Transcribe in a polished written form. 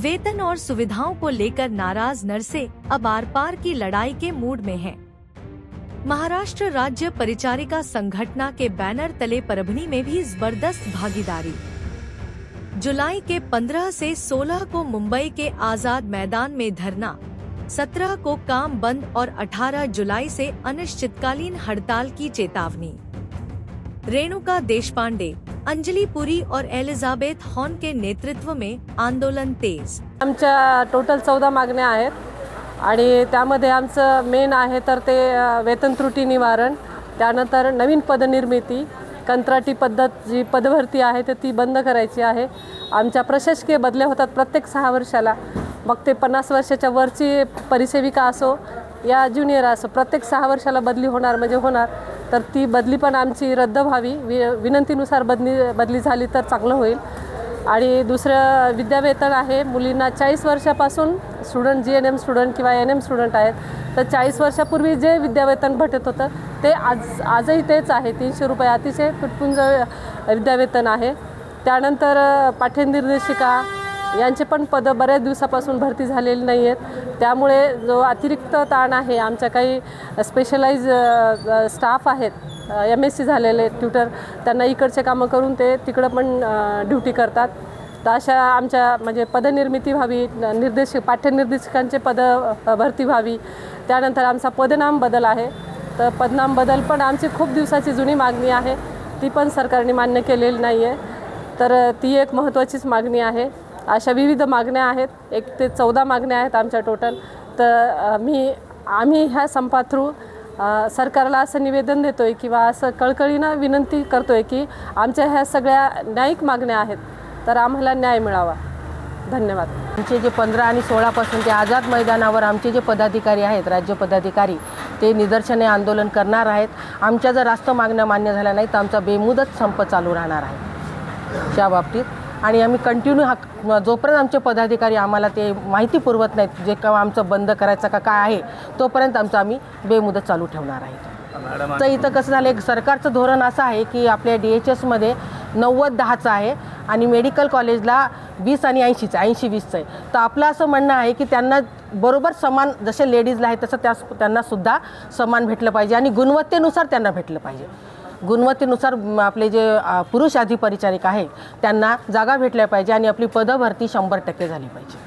वेतन और सुविधाओं को लेकर नाराज नर्सें अब आर पार की लड़ाई के मूड में हैं। महाराष्ट्र राज्य परिचारिका संगठना के बैनर तले परभणी में भी जबरदस्त भागीदारी। जुलाई के 15 से 16 को मुंबई के आजाद मैदान में धरना, 17 को काम बंद और 18 जुलाई से अनिश्चितकालीन हड़ताल की चेतावनी। रेणुका देशपांडे, अंजली पुरी और एलिझाबेथ हॉर्न के नेतृत्व में आंदोलन तेज। आमच्या टोटल 14 मागण्या आहेत आणि त्यामध्ये आमचं मेन आहे तर ते वेतन त्रुटी निवारण, त्यानंतर नवीन पदनिर्मिती, कंत्राटी पद्धत जी पदभरती आहे ती बंद करायची आहे। आमच्या प्रशासकीय बदल्या होतात प्रत्येक 6 वर्षाला, मग ते 50 वर्षाच्या वरची परिसेविका असो या ज्युनियर असो, प्रत्येक 6 वर्षाला बदली होणार म्हणजे होणार। तर ती बदली पण आमची रद्द व्हावी, विनंतीनुसार बदली झाली तर चांगलं होईल। आणि दुसरं विद्यावेतन आहे, मुलींना 40 वर्षापासून स्टुडंट GNM स्टुडंट किंवा NM स्टुडंट आहेत तर 40 वर्षापूर्वी जे विद्यावेतन भेटत होतं ते आजही तेच आहे। 300 रुपये अतिशय तुटपुंज विद्यावेतन आहे। त्यानंतर पाठ्यनिर्देशिका यांचे पण पद बऱ्याच दिवसापासून भरती झालेली नाही आहेत, त्यामुळे जो अतिरिक्त ताण आहे, आमच्या काही स्पेशलाइज स्टाफ आहेत MSc झालेले ट्युटर, त्यांना इकडचे कामं करून ते तिकडं पण ड्युटी करतात। तर अशा आमच्या म्हणजे पदनिर्मिती व्हावी, पाठ्यनिर्देशिकांचे पद भरती व्हावी। त्यानंतर आमचा पदनाम बदल आहे, तर पदनाम बदल पण आमची खूप दिवसाची जुनी मागणी आहे, ती पण सरकारने मान्य केलेली नाही आहे, तर ती एक महत्त्वाचीच मागणी आहे। अशा विविध मागण्या आहेत, 1 ते 14 मागण्या आहेत आमच्या टोटल। तर आम्ही ह्या संपा थ्रू सरकारला असं निवेदन देतोय किंवा असं कळकळीनं विनंती करतोय की आमच्या ह्या सगळ्या न्यायिक मागण्या आहेत तर आम्हाला न्याय मिळावा। धन्यवाद। आमचे जे 15 आणि 16 पासून ते आझाद मैदानावर आमचे जे पदाधिकारी आहेत, राज्य पदाधिकारी, ते निदर्शने आंदोलन करणार आहेत। आमच्या जर रास्त मागण्या मान्य झाल्या नाही तर आमचा बेमुदत संप चालू राहणार आहे त्या बाबतीत। आणि आम्ही कंटिन्यू जोपर्यंत आमचे पदाधिकारी आम्हाला ते माहिती पुरवत नाहीत जे काम आमचं बंद करायचं का काय आहे तोपर्यंत आम्ही बेमुदत चालू ठेवणार आहे। तर इथं कसं झालं, एक सरकारचं धोरण असं आहे की आपल्या DHSमध्ये 90-10चं आहे आणि मेडिकल कॉलेजला 20 आणि 80चं 80-20चं आहे। तर आपलं असं म्हणणं आहे की त्यांना बरोबर समान, जसे लेडीजला आहे तसं त्यांनासुद्धा समान भेटलं पाहिजे आणि गुणवत्तेनुसार त्यांना भेटलं पाहिजे। गुणवत्तेनुसार आपले जे पुरुष अधिपरिचारिका आहे त्यांना जागा भेटल्या पाहिजे आणि आपली पदभरती 100% झाली पाहिजे।